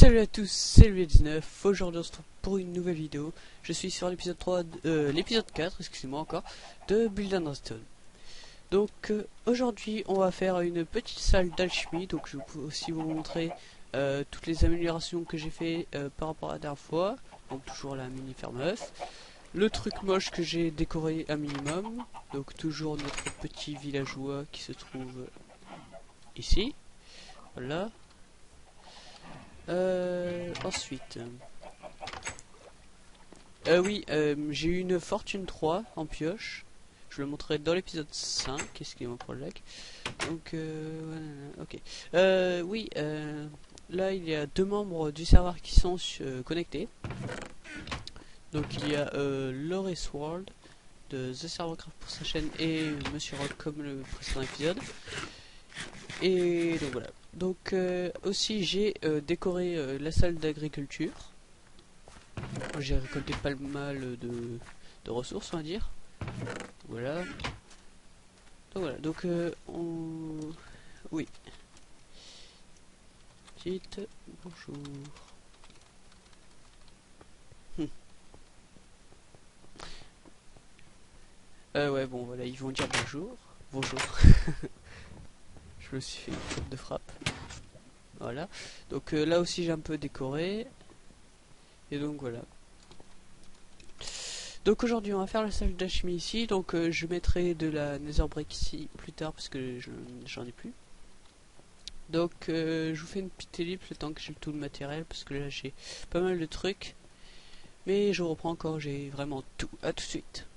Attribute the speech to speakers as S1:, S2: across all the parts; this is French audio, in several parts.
S1: Salut à tous, c'est le 19. Aujourd'hui on se retrouve pour une nouvelle vidéo. Je suis sur l'épisode 3, l'épisode 4, excusez-moi encore, de Build and Redstone. Donc aujourd'hui on va faire une petite salle d'alchimie. Donc je peux aussi vous montrer toutes les améliorations que j'ai fait par rapport à la dernière fois. Donc toujours la mini ferme œuf. Le truc moche que j'ai décoré un minimum. Donc toujours notre petit villageois qui se trouve ici. Voilà. Ensuite, oui, j'ai eu une fortune 3 en pioche. Je le montrerai dans l'épisode 5. Excusez-moi pour le lag. Donc, ok. Oui, là il y a deux membres du serveur qui sont connectés. Donc il y a Loris World de The Servercraft pour sa chaîne et Monsieur Rock comme le précédent épisode. Et donc voilà. Donc aussi j'ai décoré la salle d'agriculture. J'ai récolté pas mal de ressources, on va dire. Voilà. Donc voilà. Donc oui. Petite bonjour. Ouais bon voilà, ils vont dire bonjour. Bonjour. Je me suis fait une faute de frappe. Voilà. Donc là aussi j'ai un peu décoré. Et donc voilà. Donc aujourd'hui on va faire la salle d'alchimie ici. Donc je mettrai de la nether brick ici plus tard parce que j'en ai plus. Donc je vous fais une petite ellipse le temps que j'ai tout le matériel parce que là j'ai pas mal de trucs. Mais je reprends quand j'ai vraiment tout. À tout de suite.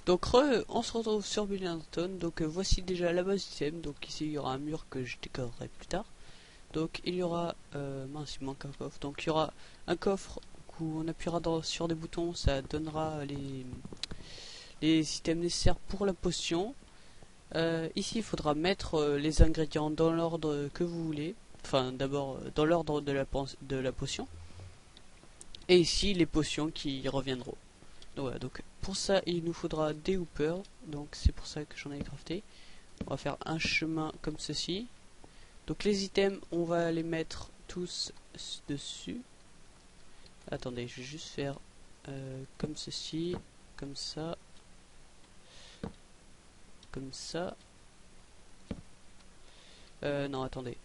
S1: Donc on se retrouve sur Build and Redstone. Donc voici déjà la base du système. Donc ici il y aura un mur que je décorerai plus tard. Donc il y aura mince il manque un coffre. Donc il y aura un coffre où on appuiera sur des boutons, ça donnera les items nécessaires pour la potion. Ici il faudra mettre les ingrédients dans l'ordre que vous voulez. Enfin d'abord dans l'ordre de la potion. Et ici les potions qui reviendront. Donc voilà, donc pour ça il nous faudra des hoopers. Donc c'est pour ça que j'en ai crafté. On va faire un chemin comme ceci. Donc les items on va les mettre tous dessus. Attendez, je vais juste faire comme ceci, comme ça, comme ça. Non, attendez.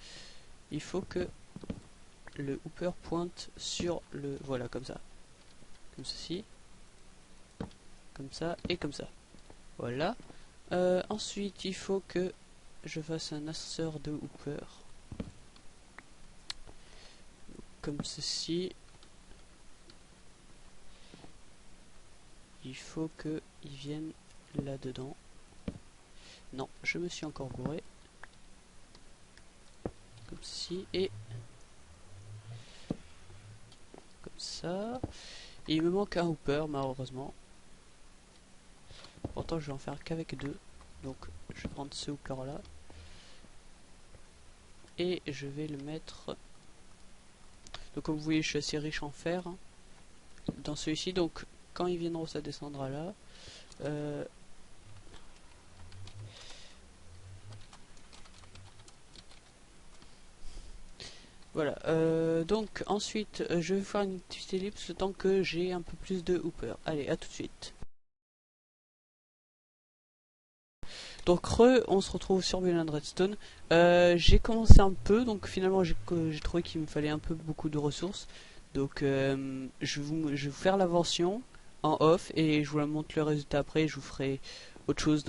S1: Il faut que le hooper pointe sur le... Voilà, comme ça. Comme ceci. Comme ça et comme ça. Voilà. Ensuite, il faut que je fasse un ascenseur de hooper. Comme ceci. Il faut que ils viennent là-dedans. Non, je me suis encore gouré. Comme ceci et comme ça. Et il me manque un hooper malheureusement. Pourtant je vais en faire qu'avec deux. Donc je vais prendre ce hooper là. Et je vais le mettre. Donc comme vous voyez je suis assez riche en fer. Hein, dans celui-ci. Donc quand ils viendront ça descendra là. Voilà, donc ensuite je vais faire une petite ellipse le temps que j'ai un peu plus de hooper. Allez, à tout de suite. Donc on se retrouve sur Build and Redstone. J'ai commencé un peu, donc finalement j'ai trouvé qu'il me fallait un peu beaucoup de ressources. Donc je vais vous faire l'invention en off et je vous la montre le résultat après. Je vous ferai autre chose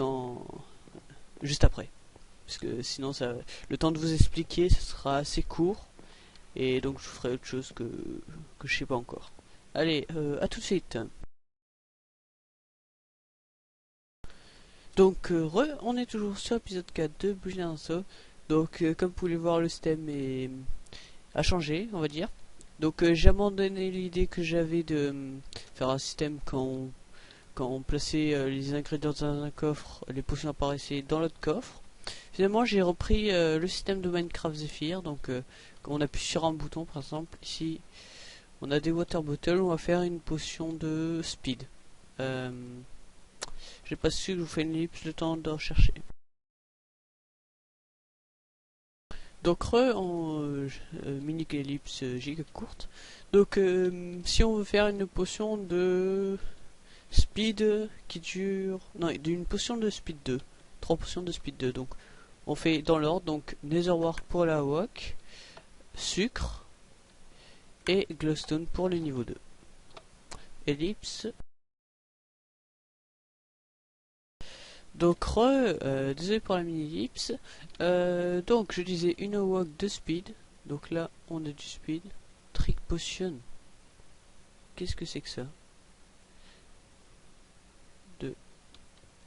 S1: juste après. Parce que sinon le temps de vous expliquer ce sera assez court. Et donc je ferai autre chose que je sais pas encore. Allez, à tout de suite. Donc on est toujours sur l'épisode 4 de Build and Redstone. Donc comme vous pouvez voir le système a changé on va dire. Donc j'ai abandonné l'idée que j'avais de faire un système quand on plaçait les ingrédients dans un coffre, les potions apparaissaient dans l'autre coffre. Finalement j'ai repris le système de Minecraft Zephyr. Donc quand on appuie sur un bouton par exemple ici on a des water bottles, on va faire une potion de speed. J'ai pas su que je vous fais une ellipse le temps de rechercher. Donc en mini ellipse giga courte. Donc si on veut faire une potion de speed qui dure... Non, d'une potion de speed 2. 3 potions de speed 2. Donc on fait dans l'ordre. Donc Netherwart pour la WOC, sucre et glowstone pour le niveau 2. Ellipse. Donc désolé pour la mini ellipse. Donc je disais une WOC de speed. Donc là on a du speed. Trick potion. Qu'est-ce que c'est que ça?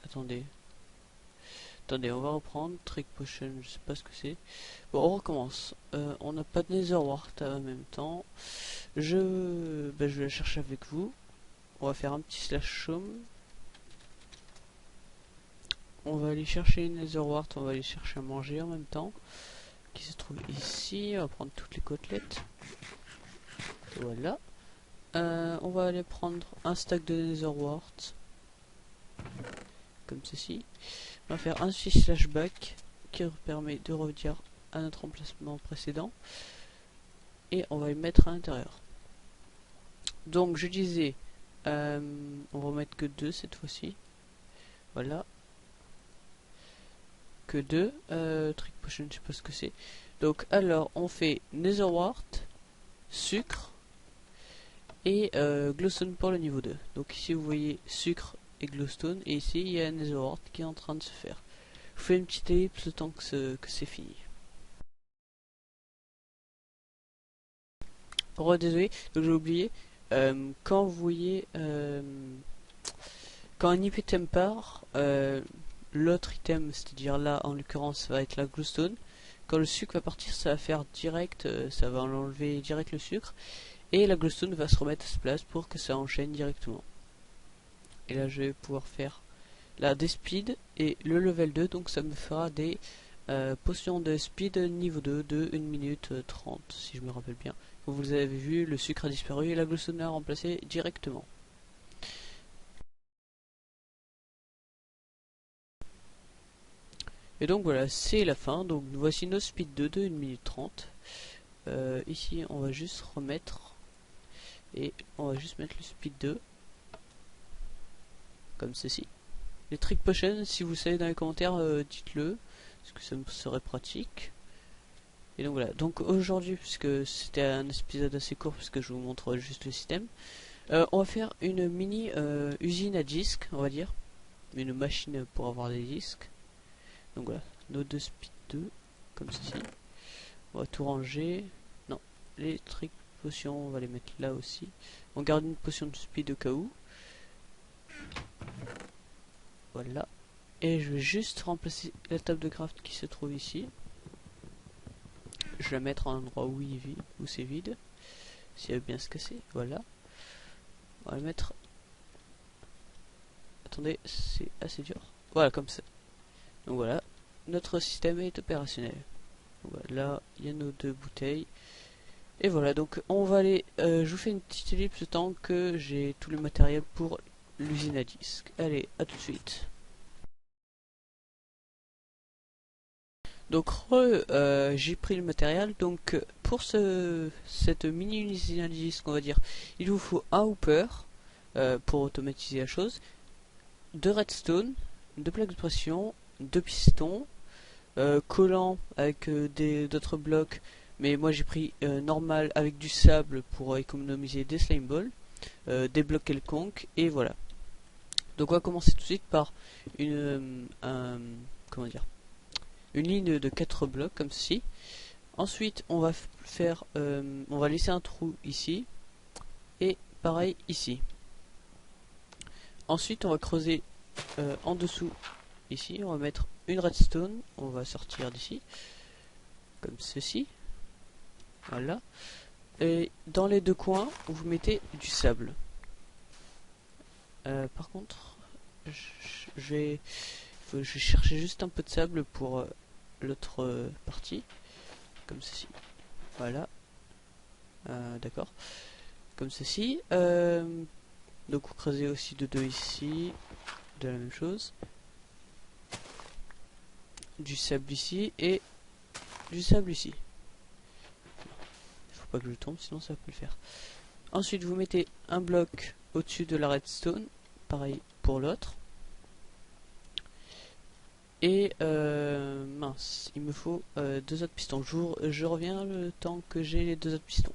S1: Attendez. Attendez, on va reprendre. Trick potion, je sais pas ce que c'est. Bon, on recommence. On n'a pas de Netherwart en même temps. Je vais la chercher avec vous. On va faire un petit slash home. On va aller chercher une Netherwart, on va aller chercher à manger en même temps. Qui se trouve ici. On va prendre toutes les côtelettes. Voilà. On va aller prendre un stack de Netherwart. Comme ceci. On va faire un slash back qui permet de revenir à notre emplacement précédent. Et on va y mettre à l'intérieur. Donc je disais, on va mettre que 2 cette fois-ci. Voilà. Que 2. Trick potion, je sais pas ce que c'est. Donc alors on fait Netherwart, sucre et glowstone pour le niveau 2. Donc ici vous voyez sucre et glowstone. Et ici il y a Netherwart qui est en train de se faire. Je fais une petite ellipse le temps que c'est fini. Oh, désolé, donc j'ai oublié. Quand vous voyez quand un item part, l'autre item, c'est-à-dire là en l'occurrence ça va être la glowstone. Quand le sucre va partir, ça va faire direct, ça va enlever direct le sucre, et la glowstone va se remettre à sa place pour que ça enchaîne directement. Et là je vais pouvoir faire là des speed et le level 2, donc ça me fera des potions de speed niveau 2 de 1 minute 30 si je me rappelle bien. Comme vous avez vu, le sucre a disparu et la glowstone a remplacé directement. Et donc voilà, c'est la fin. Donc voici nos speed 2 de 1 minute 30. Ici on va juste remettre et on va juste mettre le speed 2 comme ceci. Les trick potions, si vous savez dans les commentaires, dites-le, parce que ça me serait pratique. Et donc voilà, donc aujourd'hui, puisque c'était un épisode assez court, puisque je vous montre juste le système, on va faire une mini usine à disques, on va dire, une machine pour avoir des disques. Donc voilà, nos deux speed 2, comme ceci. On va tout ranger. Non, les trick potions, on va les mettre là aussi. On garde une potion de speed au cas où. Voilà. Et je vais juste remplacer la table de craft qui se trouve ici. Je vais la mettre en un endroit où il vit, où c'est vide. Si elle veut bien se casser, voilà. On va la mettre. Attendez, c'est assez dur. Voilà, comme ça. Donc voilà, notre système est opérationnel. Donc voilà, là, il y a nos deux bouteilles. Et voilà, donc on va aller. Je vous fais une petite ellipse le temps que j'ai tout le matériel pour l'usine à disques. Allez, à tout de suite. Donc j'ai pris le matériel. Donc pour cette mini usine à disques, on va dire, il vous faut un hooper pour automatiser la chose, 2 redstone, 2 plaques de pression, 2 pistons, collants avec d'autres blocs, mais moi j'ai pris normal avec du sable pour économiser des slime balls, des blocs quelconques, et voilà. Donc on va commencer tout de suite par comment dire, une ligne de 4 blocs comme ceci. Ensuite on va faire on va laisser un trou ici et pareil ici. Ensuite on va creuser en dessous ici, on va mettre une redstone, on va sortir d'ici comme ceci. Voilà. Et dans les deux coins vous mettez du sable. Par contre je vais chercher juste un peu de sable pour l'autre partie comme ceci. Voilà. D'accord. Comme ceci. Donc vous creusez aussi de deux ici. De la même chose. Du sable ici et du sable ici. Il faut pas que je tombe, sinon ça peut le faire. Ensuite, vous mettez un bloc au-dessus de la redstone. Pareil pour l'autre. Et mince, il me faut 2 autres pistons. Je reviens le temps que j'ai les 2 autres pistons.